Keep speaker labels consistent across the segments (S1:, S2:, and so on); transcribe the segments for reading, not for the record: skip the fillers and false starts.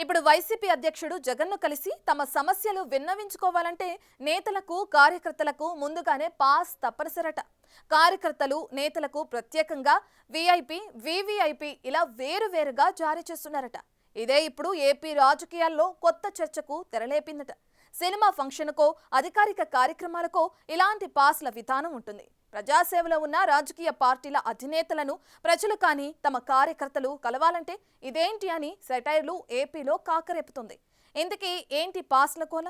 S1: ఇప్పుడు వైసీపీ అధ్యక్షుడు జగన్ను కలిసి తమ సమస్యలు విన్నవించుకోవాలంటే నేతలకు కార్యకర్తలకు ముందుగానే పాస్ తప్పనిసరట. కార్యకర్తలు నేతలకు ప్రత్యేకంగా వీఐపీ, వీవీఐపీ ఇలా వేరువేరుగా జారీ చేస్తున్నారట. ఇదే ఇప్పుడు ఏపీ రాజకీయాల్లో కొత్త చర్చకు తెరలేపిందట. సినిమా ఫంక్షన్కో అధికారిక కార్యక్రమాలకో ఇలాంటి పాస్ల విధానం ఉంటుంది. ప్రజాసేవలో ఉన్న రాజకీయ పార్టీల అధినేతలను ప్రజలు కానీ తమ కార్యకర్తలు కలవాలంటే ఇదేంటి అని సెటైర్లు ఏపీలో కాకరేపుతుంది. ఇంతకీ ఏంటి పాస్ల కోల?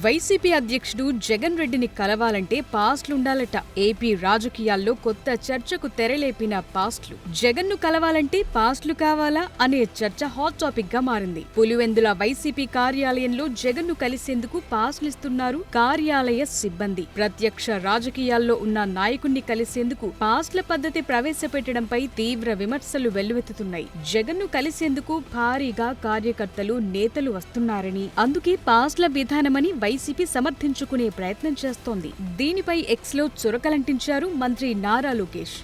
S2: వైసీపీ అధ్యక్షుడు జగన్ రెడ్డిని కలవాలంటే పాస్లుండాలట. ఏపీ రాజకీయాల్లో కొత్త చర్చకు తెరలేపిన పాస్లు. జగన్ను కలవాలంటే పాస్లు కావాలా అనే చర్చ హాట్ టాపిక్ గా మారింది. పులివెందుల వైసీపీ కార్యాలయంలో జగన్ను కలిసేందుకు పాస్లిస్తున్నారు కార్యాలయ సిబ్బంది. ప్రత్యక్ష రాజకీయాల్లో ఉన్న నాయకుణ్ణి కలిసేందుకు పాస్ల పద్ధతి ప్రవేశపెట్టడంపై తీవ్ర విమర్శలు వెల్లువెత్తుతున్నాయి. జగన్ను కలిసేందుకు భారీగా కార్యకర్తలు, నేతలు వస్తున్నారని, అందుకే పాస్ల విధానమని వైసీపీ సమర్థించుకునే ప్రయత్నం చేస్తోంది. దీనిపై ఎక్స్లో చురకలంటించారు మంత్రి నారా లోకేష్.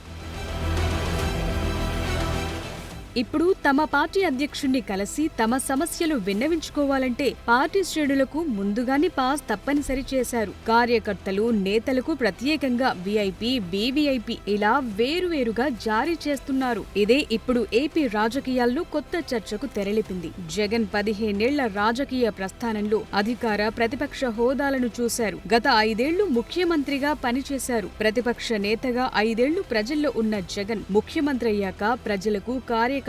S2: ఇప్పుడు తమ పార్టీ అధ్యక్షుణ్ణి కలిసి తమ సమస్యలు విన్నవించుకోవాలంటే పార్టీ శ్రేణులకు ముందుగానే పాస్ తప్పనిసరి చేశారు. కార్యకర్తలు, నేతలకు ప్రత్యేకంగా వీఐపీ, వీవీఐపీ ఇలా వేరువేరుగా జారీ చేస్తున్నారు. ఇదే ఇప్పుడు ఏపీ రాజకీయాల్లో కొత్త చర్చకు తెరలేపింది. జగన్ 15 ఏళ్ల రాజకీయ ప్రస్థానంలో అధికార, ప్రతిపక్ష హోదాలను చూశారు. గత 5 ఏళ్లు ముఖ్యమంత్రిగా పనిచేశారు. ప్రతిపక్ష నేతగా 5 ఏళ్లు ప్రజల్లో ఉన్న జగన్ ముఖ్యమంత్రి అయ్యాక ప్రజలకు, కార్యకర్తలకు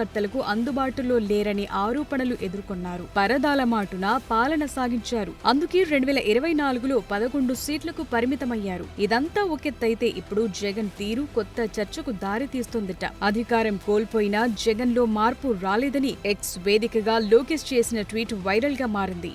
S2: అందుబాటులో లేరని ఆరోపణలు ఎదుర్కొన్నారు. పరదాల మాటున పాలన సాగించారు. అందుకే 2024లో 11 సీట్లకు పరిమితమయ్యారు. ఇదంతా ఒకెత్తైతే ఇప్పుడు జగన్ తీరు కొత్త చర్చకు దారితీస్తోందట. అధికారం కోల్పోయినా జగన్లో మార్పు రాలేదని ఎక్స్ వేదికగా లోకేష్ చేసిన ట్వీట్ వైరల్ గా మారింది.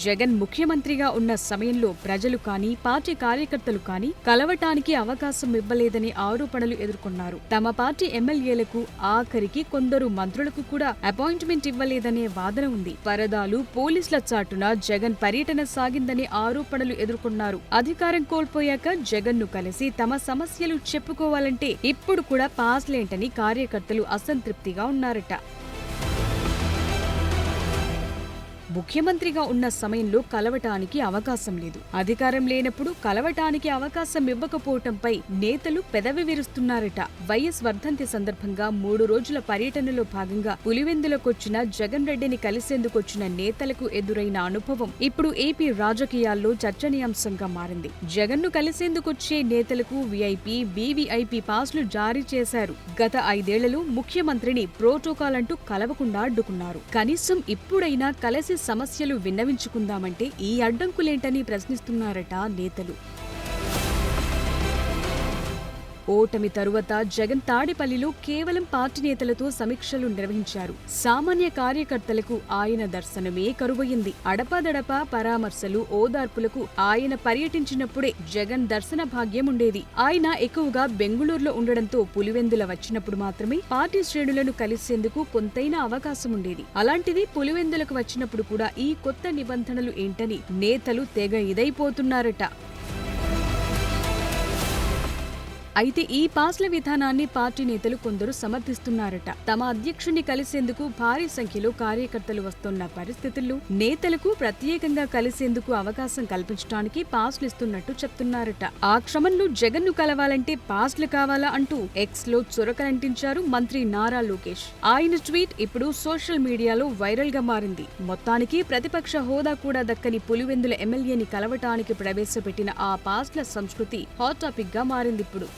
S2: జగన్ ముఖ్యమంత్రిగా ఉన్న సమయంలో ప్రజలు కానీ, పార్టీ కార్యకర్తలు కానీ కలవటానికి అవకాశం ఇవ్వలేదని ఆరోపణలు ఎదుర్కొన్నారు. తమ పార్టీ ఎమ్మెల్యేలకు, ఆఖరికి కొందరు మంత్రులకు కూడా అపాయింట్మెంట్ ఇవ్వలేదనే వాదన ఉంది. పరదాలు, పోలీసుల చాటున జగన్ పర్యటన సాగిందని ఆరోపణలు ఎదుర్కొన్నారు. అధికారం కోల్పోయాక జగన్ను కలిసి తమ సమస్యలు చెప్పుకోవాలంటే ఇప్పుడు కూడా పాస్లేంటని కార్యకర్తలు అసంతృప్తిగా ఉన్నారట. ముఖ్యమంత్రిగా ఉన్న సమయంలో కలవటానికి అవకాశం లేదు. అధికారం లేనప్పుడు కలవటానికి అవకాశం ఇవ్వకపోవటంపై నేతలు పెదవి విరుస్తున్నారట. వైఎస్ వర్ధంతి సందర్భంగా 3 రోజుల పర్యటనలో భాగంగా పులివెందులకొచ్చిన జగన్ రెడ్డిని కలిసేందుకొచ్చిన నేతలకు ఎదురైన అనుభవం ఇప్పుడు ఏపీ రాజకీయాల్లో చర్చనీయాంశంగా మారింది. జగన్ను కలిసేందుకొచ్చే నేతలకు వీఐపీ, వీవీఐపీ పాస్లు జారీ చేశారు. గత 5 ఏళ్లలో ముఖ్యమంత్రిని ప్రోటోకాల్ అంటూ కలవకుండా అడ్డుకున్నారు. కనీసం ఇప్పుడైనా కలిసి సమస్యలు విన్నవించుకుందామంటే ఈ అడ్డంకులేంటని ప్రశ్నిస్తున్నారట నేతలు. ఓటమి తరువాత జగన్ తాడేపల్లిలో కేవలం పార్టీ నేతలతో సమీక్షలు నిర్వహించారు. సామాన్య కార్యకర్తలకు ఆయన దర్శనమే కరువయింది. అడపాదడపా పరామర్శలు, ఓదార్పులకు ఆయన పర్యటించినప్పుడే జగన్ దర్శన భాగ్యం ఉండేది. ఆయన ఎక్కువగా బెంగుళూరులో ఉండడంతో పులివెందుల వచ్చినప్పుడు మాత్రమే పార్టీ శ్రేణులను కలిసేందుకు కొంతైనా అవకాశం ఉండేది. అలాంటిది పులివెందులకు వచ్చినప్పుడు కూడా ఈ కొత్త నిబంధనలు ఏంటని నేతలు తెగ ఇదైపోతున్నారట. అయితే ఈ పాస్ల విధానాన్ని పార్టీ నేతలు కొందరు సమర్థిస్తున్నారట. తమ అధ్యక్షుణ్ణి కలిసేందుకు భారీ సంఖ్యలో కార్యకర్తలు వస్తున్న పరిస్థితుల్లో నేతలకు ప్రత్యేకంగా కలిసేందుకు అవకాశం కల్పించడానికి పాస్లు ఇస్తున్నట్టు చెప్తున్నారట. ఆ క్రమంలో జగన్ను కలవాలంటే పాస్లు కావాలా అంటూ ఎక్స్ లో చురకలంటించారు మంత్రి నారా లోకేష్. ఆయన ట్వీట్ ఇప్పుడు సోషల్ మీడియాలో వైరల్ గా మారింది. మొత్తానికి ప్రతిపక్ష హోదా కూడా దక్కని పులివెందుల ఎమ్మెల్యేని కలవటానికి ప్రవేశపెట్టిన ఆ పాస్ల సంస్కృతి హాట్ టాపిక్ గా మారింది ఇప్పుడు.